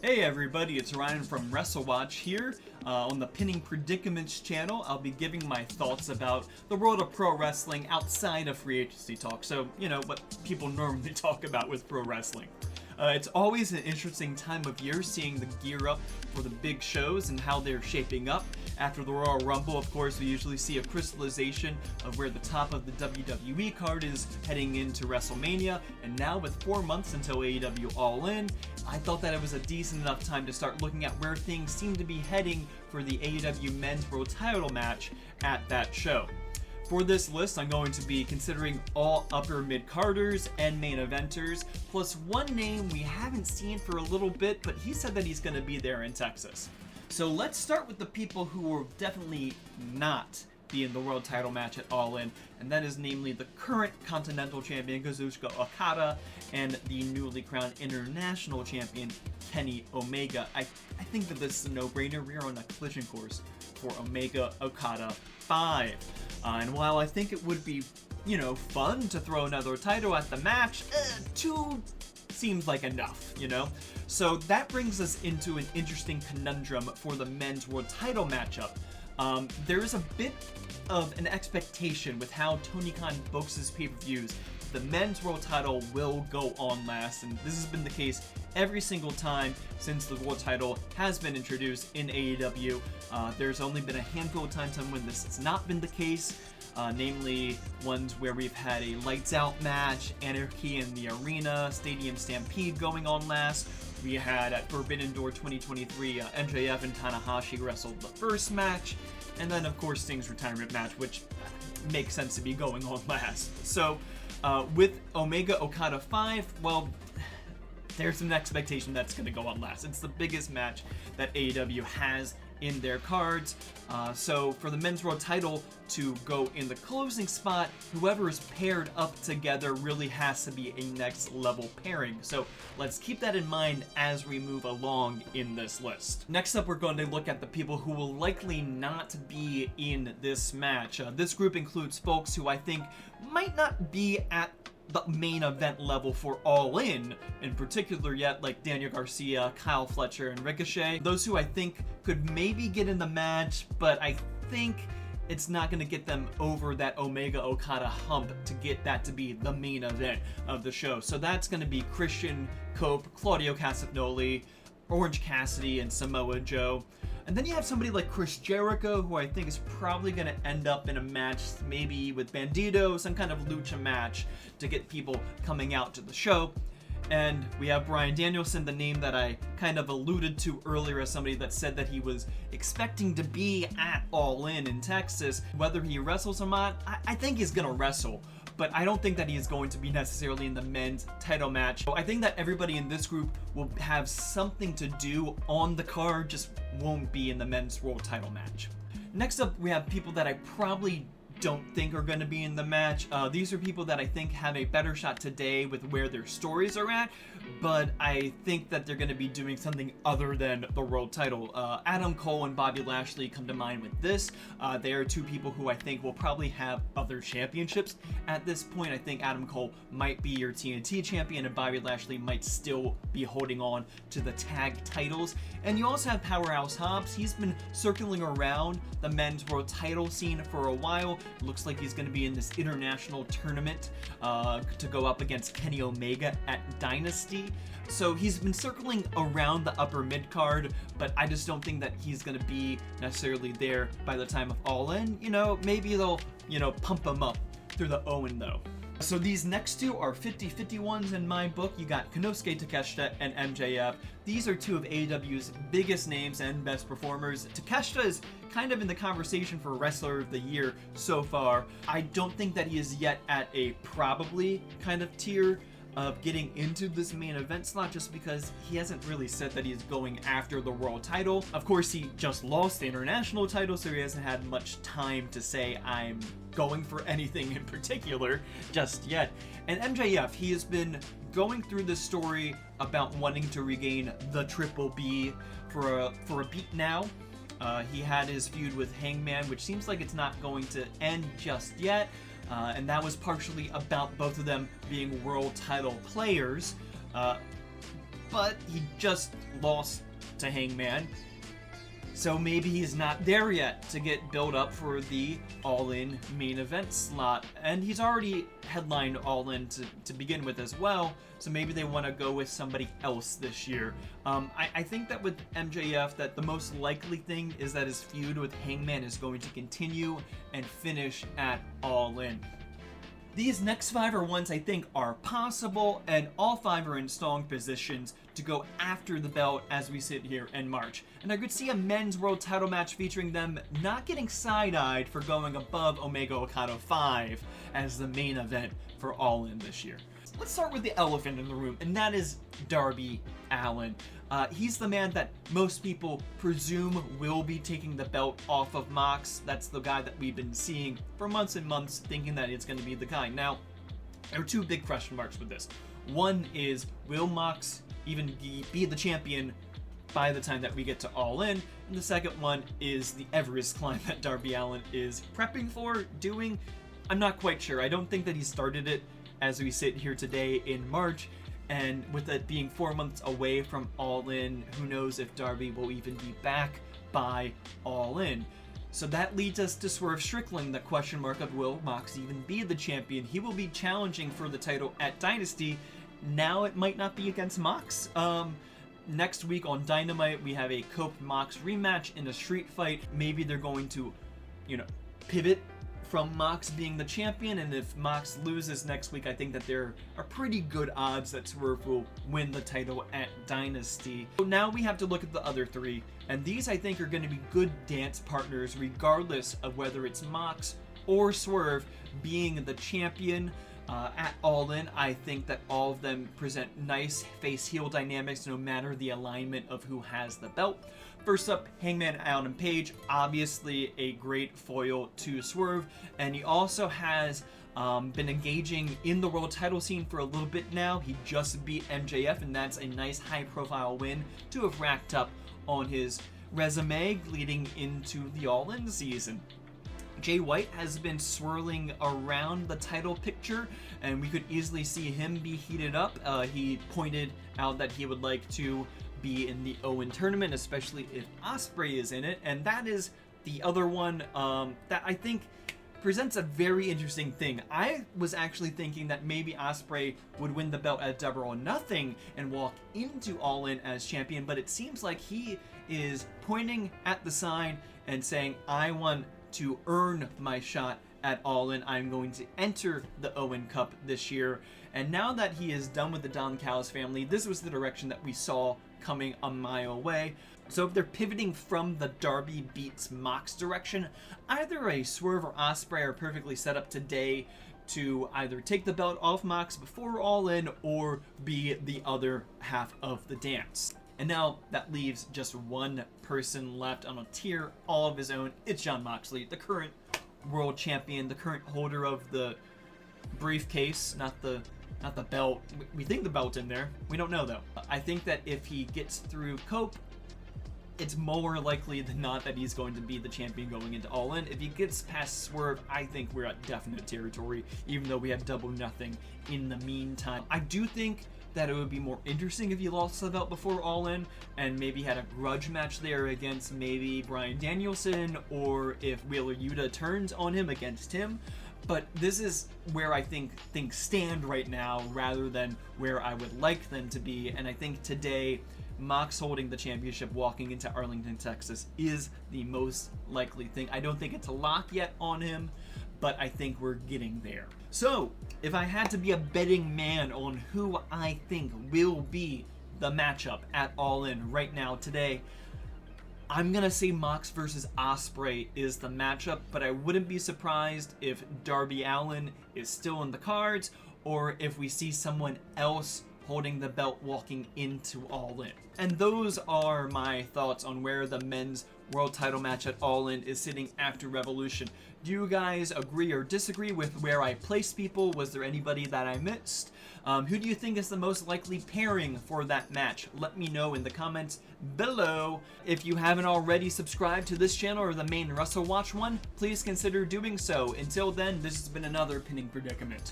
Hey everybody, it's Ryan from WrestleWatch here. On the Pinning Predicaments channel, I'll be giving my thoughts about the world of pro wrestling outside of free agency talk. So, you know, what people normally talk about with pro wrestling. It's always an interesting time of year seeing the gear up for the big shows and how they're shaping up. After the Royal Rumble, of course, we usually see a crystallization of where the top of the WWE card is heading into WrestleMania. And now with 4 months until AEW All In, I thought that it was a decent enough time to start looking at where things seem to be heading for the AEW Men's World Title match at that show. For this list, I'm going to be considering all upper mid-carders and main eventers, plus one name we haven't seen for a little bit, but he said that he's going to be there in Texas. So let's start with the people who will definitely not be in the world title match at All In, and that is namely the current Continental Champion Kazuchika Okada and the newly crowned International Champion Kenny Omega. I think that this is a no-brainer. We're on a collision course for Omega Okada 5. And while I think it would be, fun to throw another title at the match, 2 seems like enough, So that brings us into an interesting conundrum for the men's world title matchup. There is a bit of an expectation with how Tony Khan books his pay-per-views. The men's world title will go on last, and this has been the case every single time since the world title has been introduced in AEW. There's only been a handful of times when this has not been the case, namely ones where we've had a lights out match, Anarchy in the Arena, Stadium Stampede going on last. We had at Forbidden Door 2023, MJF and Tanahashi wrestled the first match, and then of course Sting's retirement match, which makes sense to be going on last. So with Omega Okada 5, well, there's an expectation that's going to go on last. It's the biggest match that AEW has in their cards. So for the men's world title to go in the closing spot, whoever is paired up together really has to be a next level pairing. So let's keep that in mind as we move along in this list. Next up, we're going to look at the people who will likely not be in this match. This group includes folks who I think might not be at the main event level for All In particular yet, like Daniel Garcia, Kyle Fletcher, and Ricochet. Those who I think could maybe get in the match, but I think it's not going to get them over that Omega Okada hump to get that to be the main event of the show. So that's going to be Christian, Cope, Claudio Castagnoli, Orange Cassidy, and Samoa Joe. And then you have somebody like Chris Jericho, who I think is probably going to end up in a match, maybe with Bandito, some kind of lucha match to get people coming out to the show. And we have Bryan Danielson, the name that I kind of alluded to earlier as somebody that said that he was expecting to be at All In Texas. Whether he wrestles or not, I think he's going to wrestle. But I don't think that he is going to be necessarily in the men's title match. So I think that everybody in this group will have something to do on the card, just won't be in the men's world title match. Next up, we have people that I probably don't think are going to be in the match. These are people that I think have a better shot today with where their stories are at, but I think that they're going to be doing something other than the world title. Adam Cole and Bobby Lashley come to mind with this. They are 2 people who I think will probably have other championships at this point. I think Adam Cole might be your TNT champion and Bobby Lashley might still be holding on to the tag titles. And you also have Powerhouse Hobbs. He's been circling around the men's world title scene for a while. Looks like he's going to be in this international tournament to go up against Kenny Omega at Dynasty. So he's been circling around the upper mid-card, but I just don't think that he's going to be necessarily there by the time of All In. Maybe they'll, pump him up through the Owen, though. So these next 2 are 50-50 ones in my book. You got Konosuke Takeshita and MJF. These are 2 of AEW's biggest names and best performers. Takeshita is kind of in the conversation for Wrestler of the Year so far. I don't think that he is yet at a probably kind of tier of getting into this main event slot, just because he hasn't really said that he's going after the world title. Of course, he just lost the international title, so he hasn't had much time to say I'm going for anything in particular just yet. And MJF, he has been going through this story about wanting to regain the Triple B for a beat now. He had his feud with Hangman, which seems like it's not going to end just yet. And that was partially about both of them being world title players. but he just lost to Hangman. So maybe he's not there yet to get built up for the All In main event slot. And he's already headlined All In to begin with as well, so maybe they want to go with somebody else this year. I think that with MJF, that the most likely thing is that his feud with Hangman is going to continue and finish at All In. These next 5 are ones I think are possible, and all 5 are in strong positions to go after the belt as we sit here in March. And I could see a men's world title match featuring them not getting side-eyed for going above Omega Okada 5 as the main event for All In this year. Let's start with the elephant in the room, and that is Darby Allin. He's the man that most people presume will be taking the belt off of Mox. That's the guy that we've been seeing for months and months, thinking that it's going to be the guy. Now, there are 2 big question marks with this. One is, will Mox even be the champion by the time that we get to All In? And the second one is the Everest climb that Darby Allin is prepping for, doing. I'm not quite sure. I don't think that he started it as we sit here today in March. And with it being 4 months away from All In, who knows if Darby will even be back by All In. So that leads us to Swerve Strickland, the question mark of will Mox even be the champion. He will be challenging for the title at Dynasty. Now it might not be against Mox. Next week on Dynamite, we have a Cope Mox rematch in a street fight. Maybe they're going to, pivot from Mox being the champion, and if Mox loses next week, I think that there are pretty good odds that Swerve will win the title at Dynasty. So now we have to look at the other 3, and these I think are going to be good dance partners regardless of whether it's Mox or Swerve being the champion at All In. I think that all of them present nice face-heel dynamics no matter the alignment of who has the belt. First up, Hangman Adam Page, obviously a great foil to Swerve, and he also has been engaging in the world title scene for a little bit now. He just beat MJF, and that's a nice high-profile win to have racked up on his resume leading into the All In season. Jay White has been swirling around the title picture, and we could easily see him be heated up. He pointed out that he would like to be in the Owen tournament, especially if Ospreay is in it, and that is the other one that I think presents a very interesting thing. I was actually thinking that maybe Ospreay would win the belt at Double or Nothing and walk into All In as champion, but it seems like he is pointing at the sign and saying, I want to earn my shot at All In. I'm going to enter the Owen Cup this year. And now that he is done with the Don Callis family, this was the direction that we saw coming a mile away. So if they're pivoting from the Darby beats Mox direction, either a Swerve or Ospreay are perfectly set up today to either take the belt off Mox before All In or be the other half of the dance. And now that leaves just one person left on a tier all of his own. It's Jon Moxley, the current world champion, the current holder of the briefcase, not the belt. We think the belt's in there. We don't know though. I think that if he gets through Cope, it's more likely than not that he's going to be the champion going into All In. If he gets past Swerve, I think we're at definite territory, even though we have Double Nothing in the meantime. I do think that it would be more interesting if he lost the belt before All In and maybe had a grudge match there against maybe Bryan Danielson, or if Wheeler Yuta turns on him against him. But this is where I think things stand right now rather than where I would like them to be. And I think today, Mox holding the championship walking into Arlington, Texas is the most likely thing. I don't think it's a lock yet on him, but I think we're getting there. So, if I had to be a betting man on who I think will be the matchup at All In right now today, I'm going to say Mox versus Ospreay is the matchup, but I wouldn't be surprised if Darby Allin is still in the cards, or if we see someone else holding the belt walking into All In. And those are my thoughts on where the men's world title match at All In is sitting after Revolution. Do you guys agree or disagree with where I placed people? Was there anybody that I missed? Who do you think is the most likely pairing for that match? Let me know in the comments below. If you haven't already subscribed to this channel or the main Wrestle Watch one, please consider doing so. Until then, this has been another Pinning Predicament.